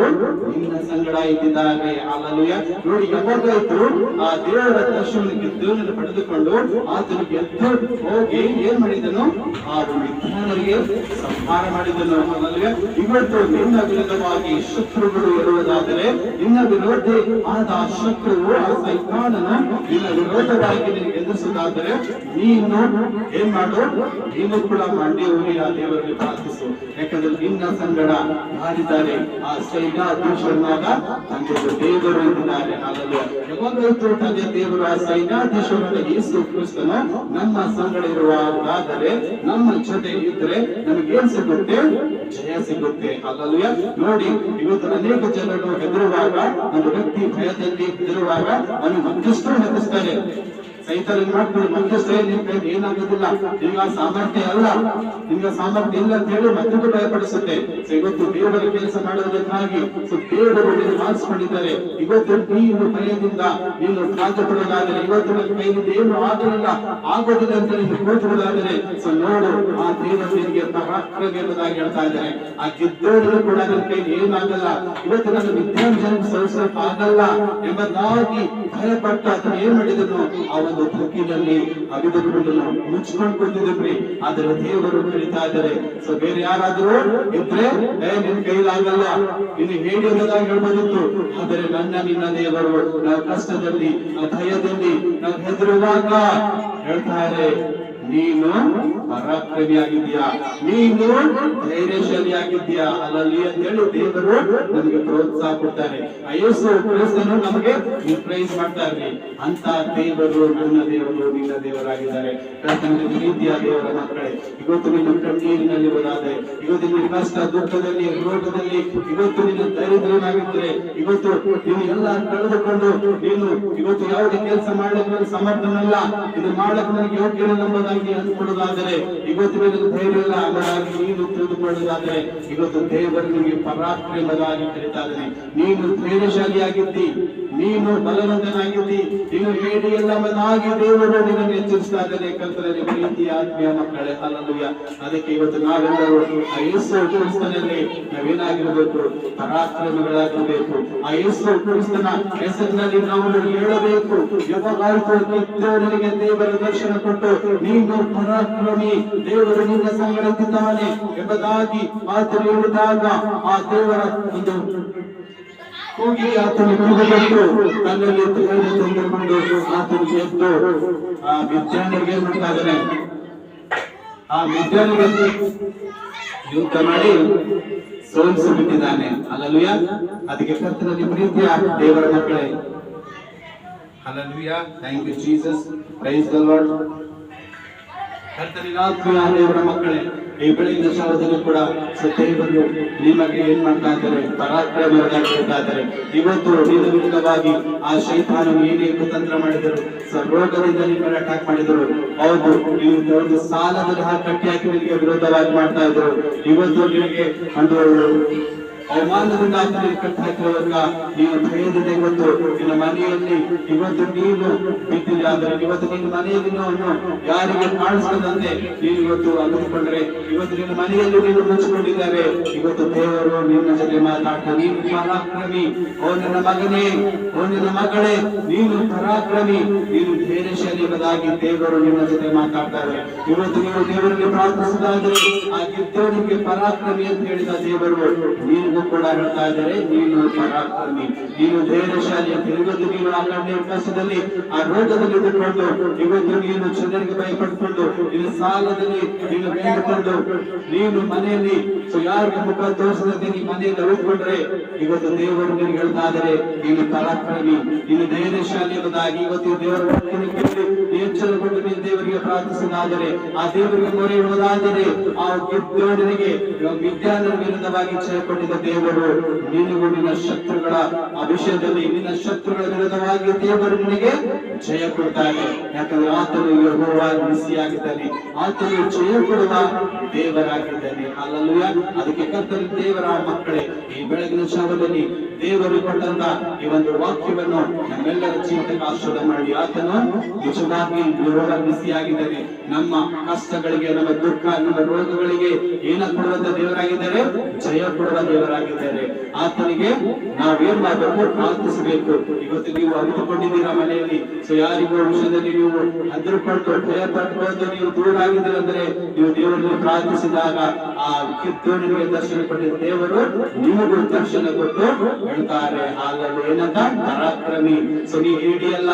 ನಿನ್ನ ಸಂಗಡ ಇದ್ದಿದ್ದಾರೆ. ಅಲ್ಲಲ್ವೇ? ನೋಡಿ, ಯಾವಾಗಾಯ್ತು ಆ ದೇವರ ದರ್ಶನ ಗಿದ್ಯೋನನ್ನು ಪಡೆದುಕೊಂಡು ಆತನು ಎದ್ದು ಹೋಗಿ ಏನ್ ಮಾಡಿದನು? ಆ ಮಿಥ್ಯಾನರಿಗೆ ಸಂಹಾರ ಮಾಡಿದನು. ಅಲ್ಲಲ್ವೇ? ಇವತ್ತು ನಿನ್ನ ವಿರುದ್ಧವಾಗಿ ಶತ್ರುಗಳು ಇರುವುದಾದರೆ, ನಿನ್ನ ವಿರೋಧಿ ಆದ ಶತ್ರುವು ಆ ಸೈತಾನನು ನಿನ್ನ ವಿರೋಧವಾಗಿ ನಿನಗೆ ಎದುರಿಸುವುದಾದರೆ ನೀನು ಏನ್ ಮಾಡು? ನೀನು ಕೂಡ ಮಂಡಿ ಊರಿ ಆ ದೇವರಲ್ಲಿ ಪ್ರಾರ್ಥಿಸು. ಯಾಕಂದ್ರೆ ನಿನ್ನ ಸಂಗಡ ಯಾರಿದ್ದಾರೆ? ಆ ಸೈನ್ಯಾಧೀಶನಾದ ತಂದೆ ದೇವರು ಇದ್ದಾರೆ. ಅಲ್ಲಲ್ವೇ? ಯಾವಾಗಾಯ್ತು ತಂದೆ ದೇವರು ಆ ಸೈನ್ಯಾಧೀಶನಾದ ಯೇಸು ಕ್ರಿಸ್ತನು ನಮ್ಮ ಸಂಗಡ ಇರುವುದಾದರೆ, ನಮ್ಮ ಜೊತೆ ಇದ್ರೆ ನಮಗೇನ್ ಸಿಗುತ್ತೆ? ಜಯ ಸಿಗುತ್ತೆ. ಅಲ್ಲಲ್ವೇ? ನೋಡಿ, ಇವತ್ತು ಅನೇಕ ಜನರು ಹೆದರುವಾಗ, ಒಂದು ವ್ಯಕ್ತಿ ಭಯದಲ್ಲಿ ಹೆದರುವಾಗ ಅವನು ಮತ್ತಷ್ಟು ಹೆದರ್ಸ್ತಾರೆ. ಸೈತಾನ ಮಾಡ್ತಾರೆ, ಮತ್ತಷ್ಟು ನಿಮ್ ಕೈ ಏನಾಗೋದಿಲ್ಲ, ನಿಮ್ಗೆ ಸಾಮರ್ಥ್ಯ ಅಲ್ಲ, ನಿಮ್ಗೆ ಸಾಮರ್ಥ್ಯ ಇಲ್ಲ ಅಂತ ಹೇಳಿ ಮತ್ತೊಂದು ಭಯಪಡಿಸುತ್ತೆ. ಇವತ್ತು ದೇವರ ಕೆಲಸ ಮಾಡೋದಕ್ಕಾಗಿ ದೇವರು ಮಾಡಿಸ್ಕೊಂಡಿದ್ದಾರೆ. ಇವತ್ತು ನೀನು ಭಯದಿಂದ ನೀನು ಸಾಧ್ಯಪಡೋದಾದರೆ, ಇವತ್ತು ನನ್ನ ಕೈಯಿಂದ ಏನು ಆಗೋದಿಲ್ಲ ಅಂತ ನೀನು ಕೂತುವುದಾದರೆ, ಸೊ ನೋಡು, ಆ ದೇವರು ನಿನಗೆ ಪರಾಕ್ರಮಿ ಎಂಬುದಾಗಿ ಹೇಳ್ತಾ ಇದ್ದಾರೆ. ಆ ಗಿದ್ದೋರು ಕೂಡ ನನ್ನ ಕೈಲಿ ಏನಾಗಲ್ಲ, ಇವತ್ತು ನನ್ನ ವಿದ್ಯಾರ್ಥಿಗಳಿಗೆ ಸೋಲಿಸಕ್ ಆಗಲ್ಲ ಎಂಬುದಾಗಿ ಭಯಪಟ್ಟ ಅದನ್ನು ಏನ್ ಮಾಡಿದನು? ಆ ಒಂದು ತಗ್ಗಿನಲ್ಲಿ ಅವಿದುಕೊಂಡು ಮುಚ್ಚಿಕೊಂಡು ಕೂತಿದ್ರಿ. ಆದರೆ ದೇವರು ಕರೀತಾ ಇದ್ದಾರೆ. ಸೊ ಬೇರೆ ಯಾರಾದ್ರೂ ಇದ್ರೆ ನಿನ್ ಕೈಲಾಗಲ್ಲ, ಇನ್ನು ಹೇಳಿ ಎಂಬುದಾಗಿ ಹೇಳ್ಬೋದಿತ್ತು. ಆದರೆ ನಿನ್ನ ದೇವರು ನಾವು ಕಷ್ಟದಲ್ಲಿ, ನಾವು ಭಯದಲ್ಲಿ, ನಾವು ಹೆದರುವಾಗ ಹೇಳ್ತಾರೆ, ನೀನು ಪರಾಕ್ರಮಿಯಾಗಿದ್ಯಾ, ನೀನು ಧೈರ್ಯಶಾಲಿಯಾಗಿದ್ಯಾ. ಅಲ್ಲಲ್ಲಿ ಅಂತ ಹೇಳಿ ದೇವರು ನಮಗೆ ಪ್ರೋತ್ಸಾಹ ಕೊಡ್ತಾರೆ. ಯೇಸು ಕ್ರಿಸ್ತನು ನಮಗೆ ಪ್ರೈಸ್ ಮಾಡ್ತಾರೆ. ಅಂತ ದೇವರು ನನ್ನ ದೇವರು ನಿನ್ನ ದೇವರಾಗಿದ್ದಾರೆ. ಪ್ರೀತಿಯ ದೇವರ ಮಕ್ಕಳೇ, ಇವತ್ತು ನಿನ್ನ ಕಣ್ಣೀರಿನಲ್ಲಿ ಹೋದಾದ್ರೆ, ಇವತ್ತು ನಿನ್ನ ಕಷ್ಟ ದುಃಖದಲ್ಲಿ, ರೋಗದಲ್ಲಿ, ಇವತ್ತು ನಿನ್ನ ದರಿದ್ರನಾಗಿದ್ರೆ, ಇವತ್ತು ನೀನು ಎಲ್ಲ ಕಳೆದುಕೊಂಡು ನೀನು ಇವತ್ತು ಯಾವುದೇ ಕೆಲಸ ಮಾಡಲಿಕ್ಕೆ ಸಮರ್ಥನಲ್ಲ, ಇದು ಮಾಡಕ್ಕೆ ನನಗೆ ಯೋಗ್ಯ ಎಂಬುದಾಗಿ ಅಂದ್ಕೊಳ್ಳೋದಾದರೆ, ಇವತ್ತು ನಿನಗೆ ಧೈರ್ಯ ಇಲ್ಲ ಎಂಬುದಾಗಿ ನೀನು ತಿಳಿದುಕೊಳ್ಳೋದಾದರೆ, ಇವತ್ತು ದೇವರು ನಿಮಗೆ ಪರಾಕ್ರಮವಾಗಿ ಕರೀತಾ ಇದ್ದಾನೆ. ನೀನು ಧೈರ್ಯಶಾಲಿಯಾಗಿದ್ದಿ, ನೀನು ಬಲವಂತನಾಗಿದ್ದಿ, ನೀನು ಹೇಳಿ ಎಲ್ಲ ಎಂಬುದಾಗಿ ದೇವರು ನಿನ್ನನ್ನು ಎಚ್ಚರಿಸ್ತಾ ಇದ್ದಾನೆ. ಕರ್ತನಲ್ಲಿ ಪ್ರೀತಿಯ ಆತ್ಮೀಯ ಮಕ್ಕಳೇ, ಹಲ್ಲೆಲೂಯಾ. ಅದಕ್ಕೆ ಇವತ್ತು ನಾವೆಲ್ಲರೂ ಆ ಯೇಸು ಕ್ರಿಸ್ತನಲ್ಲಿ ನಾವೇನಾಗಿರಬೇಕು? ಪರಾಕ್ರಮಗಳಾಗಿರಬೇಕು. ಆ ಯೇಸು ಕ್ರಿಸ್ತನ ಹೆಸರಿನಲ್ಲಿ ನಾವು ಹೇಳಬೇಕು, ಯಾವಾಗಾಯ್ತು ದೇವರ ದರ್ಶನ ಕೊಟ್ಟು ನೀನು ಪರಾಕ್ರಮಿ, ದೇವರು ನಿನ್ನ ಸಂಗಡ ಇದ್ದಾನೆ ಎಂಬುದಾಗಿ ಆತನು ಹೇಳಿದಾಗ, ಆ ದೇವರ ಒಂದು ಕೂಗಿ ಆತನು ಕೂಗಬೇಕು, ತನ್ನಲ್ಲಿ ಧೈರ್ಯ ತಂದುಕೊಂಡು ಆತನಿಗೆ ಎದ್ದು ಆ ವಿದ್ಯಾನಿಗೆ ಏನ್ ಮಾಡ್ತಾ ಇದ್ದಾನೆ, ಆ ವಿದ್ಯಾನಿಗೆ ಯುದ್ಧ ಮಾಡಿ ಸೋಲಿಸಿ ಬಿಟ್ಟಿದ್ದಾನೆ. ಹಲ್ಲೆಲೂಯಾ. ಅದಕ್ಕೆ ಕರ್ತನಲ್ಲಿ ಪ್ರೀತಿಯ ದೇವರ ಮಕ್ಕಳೇ, hallelujah, thank you Jesus, praise the lord. ಕರ್ತನಿಗೆ ಆತ್ಮೀಯ ದೇವರ ಮಕ್ಕಳೇ, ಈ ಬೆಳಗಿನ ಜಾವದಲ್ಲಿ ಕೂಡ ದೇವರು ನಿಮಗೆ ಏನ್ ಮಾಡ್ತಾ ಇದ್ದಾರೆ, ಪರಾಕ್ರಮವಾಗಿ ಹೇಳ್ತಾ ಇದ್ದಾರೆ. ಇವತ್ತು ನಿನ್ನ ವಿರುದ್ಧವಾಗಿ ಆ ಶೈತಾನನು ಏನೇ ಕುತಂತ್ರ ಮಾಡಿದರು, ರೋಗದಿಂದ ನಿಮ್ಮನ್ನು ಅಟ್ಯಾಕ್ ಮಾಡಿದರು, ಹೌದು ನೀವು ಒಂದು ಸಾಲದಲ್ಲಿ ಕಟ್ಟಿ ಹಾಕಿ ನಿಮಗೆ ವಿರೋಧವಾಗಿ ಮಾಡ್ತಾ ಇದ್ರು. ಇವತ್ತು ನಿಮಗೆ ಒಂದು ಅವಮಾನದಿಂದ ಆತನಿಗೆ ಕಟ್ಟಿ ಹಾಕಿರುವಾಗ ನೀನು ಭಯದಿಂದ ಇವತ್ತು ನಿನ್ನ ಮನೆಯಲ್ಲಿ ಇವತ್ತು ನೀನು ಬಿದ್ದಿಲ್ಲ ಅಂದ್ರೆ, ಇವತ್ತು ನಿನ್ನ ಮನೆಯಲ್ಲಿ ಯಾರಿಗೆ ಕಾಣಿಸದಂತೆ ನೀನು ಇವತ್ತು ಅಗದುಕೊಂಡ್ರೆ, ಇವತ್ತು ನಿನ್ನ ಮನೆಯಲ್ಲಿ ನೀನು ಮುಚ್ಚಿಕೊಂಡಿದ್ದಾರೆ, ಇವತ್ತು ದೇವರು ನಿನ್ನ ಜೊತೆ ಮಾತಾಡ್ತಾ, ನೀನು ಪರಾಕ್ರಮಿ, ಓ ನನ್ನ ಮಗನೇ, ಓ ನನ್ನ ಮಗಳೇ, ನೀನು ಪರಾಕ್ರಮಿ, ನೀನು ಧೈರ್ಯಶಾಲಿ ಎಂಬುದಾಗಿ ದೇವರು ನಿನ್ನ ಜೊತೆ ಮಾತಾಡ್ತಾರೆ. ಇವತ್ತು ನೀವು ದೇವರಿಗೆ ಪ್ರಾರ್ಥಿಸಿದಾದರೆ ಆ ಗಿದ್ದವನಿಗೆ ಪರಾಕ್ರಮಿ ಅಂತ ಹೇಳಿದ ದೇವರು ನೀನು ಕೂಡ ಹೇಳ್ತಾ ಇದ್ದಾರೆ, ನೀನು ಪರಾಕ್ರಮಿ, ನೀನು ಧೈರ್ಯಶಾಲಿ ಅಂತ. ಇವತ್ತು ನೀನು ಆ ಕಣ್ಣೆ ಅವಕಾಶದಲ್ಲಿ ಆ ರೋಗದಲ್ಲಿ ಇದ್ದುಕೊಂಡು, ಇವತ್ತು ನೀನು ಜನರಿಗೆ ಭಯಪಟ್ಟುಕೊಂಡು, ನೀನು ಸಾಲದಲ್ಲಿ ನೀನು ಬೇಡಿಕೊಂಡು, ನೀನು ಮನೆಯಲ್ಲಿ ಯಾರಿಗೆ ಮುಖ ತೋರಿಸದಂತೆ ನೀ ಮನೆಯಲ್ಲಿ ಉಳ್ಕೊಂಡ್ರೆ, ಇವತ್ತು ದೇವರು ನಿನಗೆ ಹೇಳ್ತಾ ಇದ್ದಾರೆ, ನೀನು ಪರಾಕ್ರಮಿ, ನೀನು ಧೈರ್ಯಶಾಲಿ ಎಂಬುದಾಗಿ. ಇವತ್ತು ದೇವರ ಎಚ್ಚರಗೊಂಡು ನೀನು ದೇವರಿಗೆ ಪ್ರಾರ್ಥಿಸಿದಾದರೆ, ಆ ದೇವರಿಗೆ ಮೊರೆ ಇಡುವುದಾದರೆ, ಆ ಗಿದ್ದವನಿಗೆ ವಿದ್ಯಾರ್ಥಿ ವಿರುದ್ಧವಾಗಿ ಜಯ ಕೊಟ್ಟಿದ್ದ ದೇವರು ನಿನಗೂ ನಿನ್ನ ಶತ್ರುಗಳ ಆ ವಿಷಯದಲ್ಲಿ, ನಿನ್ನ ಶತ್ರುಗಳ ವಿರುದ್ಧವಾಗಿ ದೇವರು ನಿನಗೆ ಜಯ ಕೊಡ್ತಾನೆ. ಯಾಕಂದ್ರೆ ಆತನು ಯೆಹೋವನು ಬಿಸಿಯಾಗಿದ್ದಾನೆ, ಆತನು ಜಯ ಕೊಡುವ ದೇವರಾಗಿದ್ದಾನೆ. ಹಲ್ಲೆಲೂಯಾ. ಅದಕ್ಕೆ ಕರ್ತನ ದೇವರ ಮಕ್ಕಳೇ, ಈ ಬೆಳಗಿನ ಜಾವದಲ್ಲಿ ದೇವರು ಕೊಟ್ಟಂತ ಈ ಒಂದು ವಾಕ್ಯವನ್ನು ನಮ್ಮೆಲ್ಲರ ಜೀವಿತಕ್ಕೆ ಆಶೀರ್ವಾದ ಮಾಡಿ. ಆತನು ನಿಜವಾಗಿ ಯೆಹೋವನು ಬಿಸಿಯಾಗಿದ್ದಾನೆ. ನಮ್ಮ ಕಷ್ಟಗಳಿಗೆ, ನಮ್ಮ ದುಃಖ, ನಮ್ಮ ರೋಗಗಳಿಗೆ ಏನ ಕೊಡುವಂತ ದೇವರಾಗಿದ್ದಾರೆ, ಜಯ ಕೊಡುವ ದೇವರಾಗಿದ್ದಾರೆ. ಆತನಿಗೆ ನಾವೇನ್ ಮಾಡಬೇಕು, ಪ್ರಾರ್ಥಿಸಬೇಕು. ಇವತ್ತು ನೀವು ಅರಿತುಕೊಂಡಿದ್ದೀರಾ ಮನೆಯಲ್ಲಿ, ಯಾರಿಗೂ ವಿಷಯದಲ್ಲಿ ನೀವು ಹೆದರ್ಕೊಂಡು ಭಯ ಪಡ್ಕೊಂಡು ನೀವು ದೂರ ಆಗಿದ್ದೀರ ಅಂದ್ರೆ, ನೀವು ದೇವರಲ್ಲಿ ಪ್ರಾರ್ಥಿಸಿದಾಗ ಆ ಕಿತ್ತೋನಿಗೆ ದರ್ಶನ ಕೊಟ್ಟಿದ್ದ ದೇವರು ನಿಮಗೂ ದರ್ಶನ ಕೊಟ್ಟು ಹೇಳ್ತಾರೆ, ಹಾಗಲ್ಲ ಏನಂತ, ಪರಾಕ್ರಮಿ. ನೀ ಹಿಡಿಯಲ್ಲ,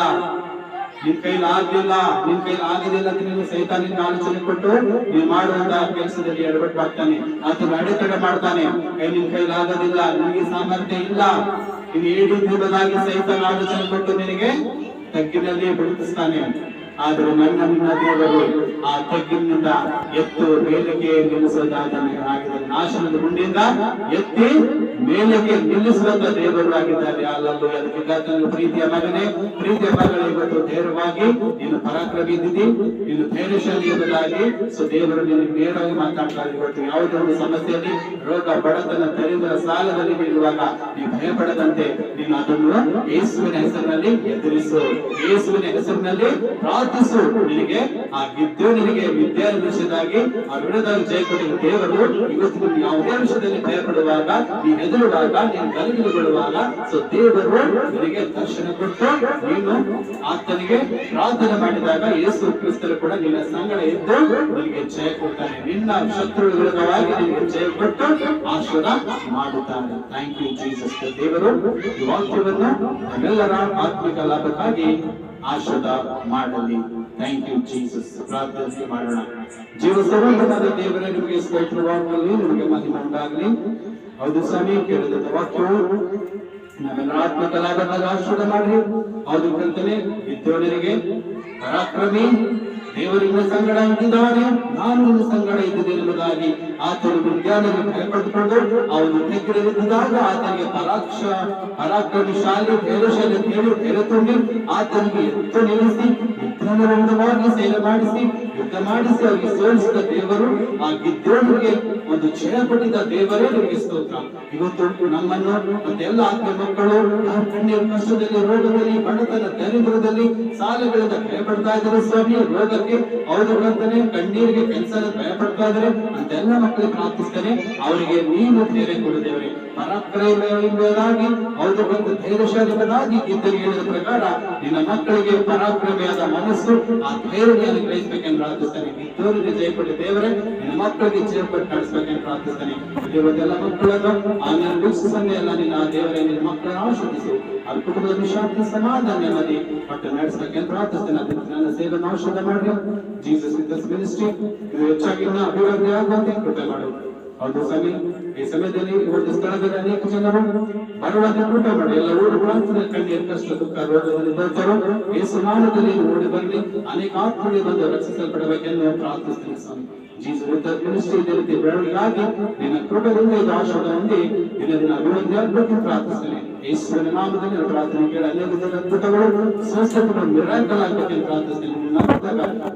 ನಿನ್ ಕೈಲಿ ಆಗ್ಲಿಲ್ಲ, ನಿನ್ ಕೈಲಿ ಆಗೋದಿಲ್ಲ ಅಂತ ನೀನು ಸೈತಾನಿಗೆ ಆಲೋಚನೆ ಕೊಟ್ಟು ನೀನು ಮಾಡುವಂತ ಕೆಲಸದಲ್ಲಿ ಎಡವಟ್ಟು ಆಗ್ತಾನೆ, ಆತನ ಅಡೆತಡೆ ಮಾಡ್ತಾನೆ. ನಿನ್ ಕೈಲಿ ಆಗೋದಿಲ್ಲ, ನಿನಗೆ ಸಾಮರ್ಥ್ಯ ಇಲ್ಲ, ನೀನು ಹೇಳಿದ್ದಾಗಿ ಸೈತಾನ ಆಲೋಚನೆ ಕೊಟ್ಟು ನಿನಗೆ ತಗ್ಗಿನಲ್ಲಿ ಬಿಡಿಸ್ತಾನೆ. ಆದ್ರೆ ನಿನ್ನ ದೇವರು ಆ ತಗ್ಗಿನಿಂದ ಎತ್ತು ಮೇಲಕ್ಕೆ ನಿಲ್ಲಿಸುವುದಾದರೆ ನಾಶನದ ಗುಂಡಿಯಿಂದ ಎತ್ತಿ ಮೇಲಕ್ಕೆ ನಿಲ್ಲಿಸುವಂತ ದೇವರು ಆಗಿದ್ದಾರೆ. ಅಲ್ಲಲ್ಲೂ ಅದಕ್ಕೆ ಪ್ರೀತಿಯ ಮಗನೇ, ಪ್ರೀತಿಯ ಮಗಳೇ, ಇವತ್ತು ಧೈರ್ಯವಾಗಿ ನೀನು ಪರಾಕ್ರಮಿ ಇದ್ದೀವಿ, ನೀನು ಧೈರ್ಯಶಾಲಿ ಎಂಬುದಾಗಿ ದೇವರು ನಿನಗೆ ನೇರವಾಗಿ ಮಾತಾಡ್ತಾರೆ. ಇವತ್ತು ಯಾವುದೇ ಒಂದು ಸಮಸ್ಯೆಯಲ್ಲಿ, ರೋಗ, ಬಡತನ, ದರಿದ್ರ, ಸಾಲದಲ್ಲಿ ಬೀಳುವಾಗ ನೀವು ಭಯಪಡದಂತೆ ನೀನು ಅದನ್ನು ಯೇಸುವಿನ ಹೆಸರಿನಲ್ಲಿ ಎದುರಿಸು, ಯೇಸುವಿನ ಹೆಸರಿನಲ್ಲಿ ಪ್ರಾರ್ಥಿಸು. ನಿನಗೆ ಆ ನಿನಗೆ ವಿದ್ಯಾ ವಿಷಯದಾಗಿ ಆ ವಿಡದಾಗಿ ಜಯ ಕೊಟ್ಟಿರುವ ದೇವರು ಇವತ್ತು ನೀವು ಯಾವುದೇ ವಿಷಯದಲ್ಲಿ ಭಯಪಡುವಾಗ, ನೀನು ಹೆದರುವಾಗ, ನೀನು ಗಲಿಬಿಲಿಗೊಳ್ಳುವಾಗ ದೇವರು ನಿನಗೆ ದರ್ಶನ ಕೊಟ್ಟು ನೀನು ಆತನಿಗೆ ಪ್ರಾರ್ಥನೆ ಮಾಡಿದಾಗ ಯೇಸು ಕ್ರಿಸ್ತರು ಕೂಡ ನಿನ್ನ ಸಂಗಡ ಎದ್ದು ನಿನಗೆ ಜಯ ಕೊಡ್ತಾನೆ. ನಿನ್ನ ಶತ್ರು ವಿರುದ್ಧವಾಗಿ ನಿನಗೆ ಜಯ ಕೊಟ್ಟು ಆಶೀರ್ವಾದ ಮಾಡುತ್ತಾನೆ. Thank you Jesus. ದೇವರು ಈ ವಾಕ್ಯವನ್ನು ನಮ್ಮೆಲ್ಲರ ಆತ್ಮಿಕ ಲಾಭಕ್ಕಾಗಿ ಆಶೀರ್ವಾದ ಮಾಡಲಿ. Thank you Jesus. ಪ್ರಾರ್ಥನೆ ಮಾಡೋಣ. ಜೀವ ಸ್ವರೂಪನಾದ ದೇವರೇ, ನಿಮಗೆ ಸ್ತೋತ್ರವಾಗಲಿ, ನಿಮಗೆ ಮಹಿಮೆ ಉಂಟಾಗಲಿ. ಹೌದು ಸ್ವಾಮಿ, ಕೇಳಿದ ವಾಕ್ಯವು ನಮ್ಮೆಲ್ಲರ ಆತ್ಮಿಕ ಲಾಭಕ್ಕಾಗಿ ಆಶೀರ್ವಾದ ಮಾಡಿ. ಹೌದು ಕರ್ತನೆ, ವಿದ್ಯೋನರಿಗೆ ಪರಾಕ್ರಮಿ, ದೇವರಿನ ಸಂಗಡ ಇದ್ದಿದ್ದಾನೆ, ನಾನು ಒಂದು ಸಂಗಡ ಇದ್ದಿದ್ದೇನೆ ಎಂಬುದಾಗಿ ಆತನು ವಿದ್ಯಾನಿಗೆ ಭಯಪಟ್ಟುಕೊಂಡು ಅವನು ತೆಗೆದಿದ್ದಾಗ ಆತನಿಗೆ ಪರಾಕ್ರಮಶಾಲಿ, ಧೈರ್ಯಶಾಲಿ ಅಂತ ಹೇಳಿ ಧೈರ್ಯ ತುಂಬಿ ಆತನಿಗೆ ಎತ್ತು ನಿಲ್ಲಿಸಿ ವಿದ್ಯಾನವಾಗಿ ಸೇವೆ ಮಾಡಿಸಿ ಯುದ್ಧ ಮಾಡಿಸಿ ಅವರಿಗೆ ಸೋಲಿಸಿದ ದೇವರು, ಆ ಗಿದ್ದೋನಿಗೆ ಒಂದು ಜಯ ಕೊಟ್ಟಿದ್ದ ದೇವರೇ ನಿಮಗೆ ಸ್ತೋತ್ರ. ಇವತ್ತು ನಮ್ಮನ್ನು ಮತ್ತೆಲ್ಲ ಆತ್ಮ ಮಕ್ಕಳು ಕಣ್ಣೀರ ಕಷ್ಟದಲ್ಲಿ, ರೋಗದಲ್ಲಿ, ಬಡತನ, ದರಿದ್ರದಲ್ಲಿ, ಸಾಲಗಳಿಂದ ಭಯಪಡ್ತಾ ಇದ್ದಾರೆ ಸ್ವಾಮಿ. ರೋಗಕ್ಕೆ ಹೌದು ಅಂತಾನೆ, ಕಣ್ಣೀರಿಗೆ ಕೆಲಸ ಭಯಪಡ್ತಾ ಇದ್ದಾರೆ ಅಂತೆಲ್ಲ ಮಕ್ಕಳಿಗೆ ಪ್ರಾರ್ಥಿಸ್ತಾನೆ. ಅವರಿಗೆ ನೀನು ಧೈರ್ಯ ಕೊಡುತ್ತೇವೆ, ಪರಾಕ್ರಮವಾಗಿ ಹೌದು ಬಂದು ಧೈರ್ಯಶಾಲಿಗಳಾಗಿ ಗೀತೆಗೆ ಹೇಳಿದ ಪ್ರಕಾರ ನಿನ್ನ ಮಕ್ಕಳಿಗೆ ಪರಾಕ್ರಮಿಯಾದ ಮನಸ್ಸು, ಆ ಧೈರ್ಯವನ್ನು ಗ್ರಹಿಸಬೇಕೆಂದು ಪ್ರಾರ್ಥಿಸ್ತೇನೆ. ಇದ್ದವರಿಗೆ ಜಯಪಟ್ಟು ದೇವರೇ ನಿನ್ನ ಮಕ್ಕಳಿಗೆ ಜಯಪಟ್ಟು ನಡೆಸಬೇಕೆಂದು ಪ್ರಾರ್ಥಿಸ್ತೇನೆ. ಎಲ್ಲ ಮಕ್ಕಳನ್ನು ಆಮೇಲೆ ವೀಕ್ಷಿಸಂಗೆ ಎಲ್ಲ ನಿನ್ನ ದೇವರೇ ನಿನ್ನ ಮಕ್ಕಳನ್ನು ಆಶೀರ್ವದಿಸು. ಅವ್ರ ಕುಟುಂಬದಲ್ಲಿ ಶಾಂತಿ ಸಮಾಧಾನ ನೆಮ್ಮದಿ ಪಟ್ಟು ನಡೆಸಬೇಕೆಂದು ಪ್ರಾರ್ಥಿಸ್ತೇನೆ. ಅದಕ್ಕೆ ನನ್ನ ಸೇವೆಯನ್ನು ಔಷಧ ಮಾಡಿ ಜೀಸಸ್ ವಿತ್ ಮಿನಿಸ್ಟ್ರಿ ಇದು ಹೆಚ್ಚಾಗಿ ಅಭಿವೃದ್ಧಿ ಆಗುವಂತೆ ಕೃಪೆ ಮಾಡು. ಹೌದು ಸ್ವಾಮಿ, ಈ ಸಮಯದಲ್ಲಿ ಒಂದು ಸ್ಥಳದಲ್ಲಿ ಅನೇಕ ಜನರು ಬರುವಂತೆ ಕೃಪೆ ಮಾಡಿ. ಎಲ್ಲ ಊರು ಕಣ್ಣೀರು ಕಷ್ಟ ದುಃಖ ರೋಗದಲ್ಲಿ ಬರ್ತಾರೋ ಯೇಸು ನಾಮದಲ್ಲಿ ಓಡಿ ಬರಲಿ. ಅನೇಕ ಆತ್ಮಗಳು ಬಂದು ರಕ್ಷಿಸಲ್ಪಡಬೇಕೆಂದು ಪ್ರಾರ್ಥಿಸ್ತೀನಿ ಸ್ವಾಮಿ. ಜೀಸಸ್ ವಿತ್ ಮಿನಿಸ್ಟ್ರಿ ಇದೇ ರೀತಿ ಬೆಳವಣಿಗಾಗಿ ನಿನ್ನ ಕೃಪೆಯಿಂದ ಇದು ಆಶೀರ್ವಾದ ಹೊಂದಿ ದಿನ ದಿನ ಅಭಿವೃದ್ಧಿ ಆಗಬೇಕು ಪ್ರಾರ್ಥಿಸ್ತೇನೆ. ಯೇಸುವಿನ ನಾಮದಲ್ಲಿ ಪ್ರಾರ್ಥನೆ ಕೇಳಿ ಅನೇಕ ಜನ ಅದ್ಭುತಗಳು ಸ್ವಸ್ಥತೆಗಳು ಮಿರಾಕಲ್ ಆಗಬೇಕೆಂದು ಪ್ರಾರ್ಥಿಸ್ತೇನೆ.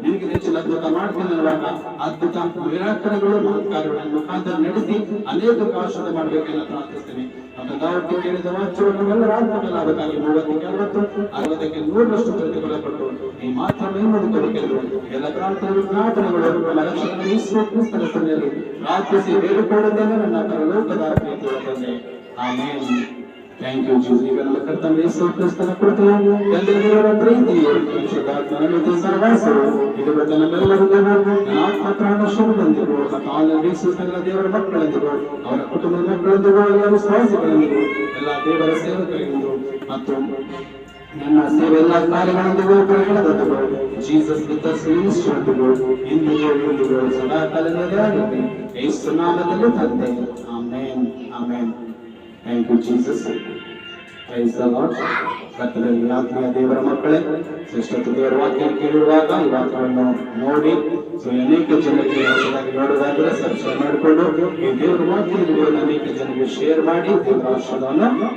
ನಿನಗೆ ಹೆಚ್ಚಿನ ಅದ್ಭುತ ಮಾಡ್ತೀನಿ ಅನ್ನುವಾಗ ಅದ್ಭುತ ಮಿರಾಕಲ್ಗಳು ಮಹತ್ಕಾರ್ಯಗಳನ್ನು ಮುಖಾಂತರ ನಡೆಸಿ ಅನೇಕ ಆಶೀರ್ವಾದ ಮಾಡಬೇಕೆಂದು ಪ್ರಾರ್ಥಿಸ್ತೇನೆ. ಮತ್ತು ದಾವಕ್ಕೆ ಕೇಳಿದ ವಾಕ್ಯವನ್ನು ಆಗಬೇಕಾಗಿ 30ಕ್ಕೆ 60 60ಕ್ಕೆ 100ರಷ್ಟು ಪ್ರತಿಫಲ ಕೊಟ್ಟು ಈ ಮಾತ್ರ ಮೇಲ್ಮುಡಿಕೊಳ್ಳಲು ಎಲ್ಲ ಪ್ರಾರ್ಥನೆಗಳು ರಕ್ಷಕನ ಯೇಸು ಕ್ರಿಸ್ತನ ಹೆಸರಿನಲ್ಲಿ ಪ್ರಾರ್ಥಿಸಿ ಬೇಡಿಕೊಳ್ಳುತ್ತೇನೆ ನನ್ನ ಪರಲೋಕದ ಪ್ರೀತಿಯ ತಂದೆ. ಆಮೆನ್. Thank you Jesus. ಈಗ ನಮ್ಮ ಕರ್ತನ ಯೇಸು ಕ್ರಿಸ್ತನ ಕೃಪೆಯು ಎಲ್ಲರಿಗೂ ಪ್ರೀತಿಯು ಪರಿಶುದ್ಧಾತ್ಮನ ಸಹವಾಸವು ಇದು ನಮ್ಮೆಲ್ಲರಿಗೂ ಆತ್ಮ ಪ್ರಾಣ ಶುಭದೊಂದಿಗೂ ಮತ್ತು ಆನ್ಲೈನ್ ವೀಕ್ಷಿಸುತ್ತಿರುವ ದೇವರ ಮಕ್ಕಳೆಂದಿಗೂ ಅವರ ಕುಟುಂಬದ ಮಕ್ಕಳೆಂದಿಗೂ ಎಲ್ಲ ವಿಶ್ವಾಸಿಗಳೆಂದಿಗೂ ಎಲ್ಲ ದೇವರ ಸೇವಕರೆಂದು ಮತ್ತು ನನ್ನ ಸೇವೆ ಎಲ್ಲ ಕಾರ್ಯಗಳೊಂದಿಗೂ ಪ್ರಯಾಣದೊಂದಿಗೂ ಜೀಸಸ್ ವಿತ್ ಮಿನಿಸ್ಟ್ರಿಯೊಂದಿಗೂ ಇಂದಿಗೂ ಸದಾ ಕಾಲದಲ್ಲಿ ಯೇಸು ನಾಮದಲ್ಲಿ ತಂದೆ. Amen amen. Thank you Jesus. Praise the Lord. ಕರ್ತನಲ್ಲಿ ಆತ್ಮೀಯ ದೇವರ ಮಕ್ಕಳೇ, ಶ್ರೇಷ್ಠ ದೇವರ ವಾಕ್ಯ ಕೇಳಿರುವಾಗ ಈ ವಾಕ್ಯವನ್ನು ನೋಡಿ ಅನೇಕ ಜನರಿಗೆ ಹೊಸದಾಗಿ ನೋಡೋದಾದ್ರೆ ಸಬ್ಸ್ಕ್ರೈಬ್ ಮಾಡಿಕೊಂಡು ಈ ದೇವರ ವಾಕ್ಯ ಅನೇಕ ಜನರಿಗೆ ಶೇರ್ ಮಾಡಿ ದೇವರ ಆಶೀರ್ವಾದವನ್ನು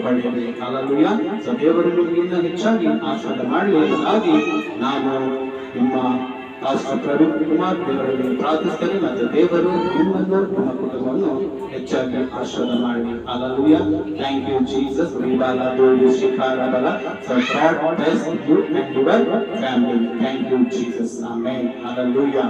ಪಡೆಯಲಿ. ಹಲ್ಲೆಲೂಯಾ. ಸೊ ದೇವರು ನಿಮಗಿಂತ ಹೆಚ್ಚಾಗಿ ಆಶೀರ್ವಾದ ಮಾಡಲಿ ಎಂಬುದಾಗಿ ನಾನು ನಿಮ್ಮ ಪಾಸ್ಟರ್ ಪ್ರವೀಣ್ ಕುಮಾರ್ ದೇವರಲ್ಲಿ ಪ್ರಾರ್ಥಿಸ್ತೇನೆ. ಮತ್ತು ದೇವರು ನಿಮ್ಮನ್ನು ನಿಮ್ಮ ಕುಟುಂಬವನ್ನು ಹೆಚ್ಚಾಗಿ ಆಶೀರ್ವಾದ ಮಾಡಲಿ. ಹಲ್ಲೆಲೂಯಾ. Thank you Jesus. ವಿಬಾಲ ದೋಡಿ ಶಿಖಾರಬಲ. So God bless you and your family. Thank you Jesus. Amen. Hallelujah.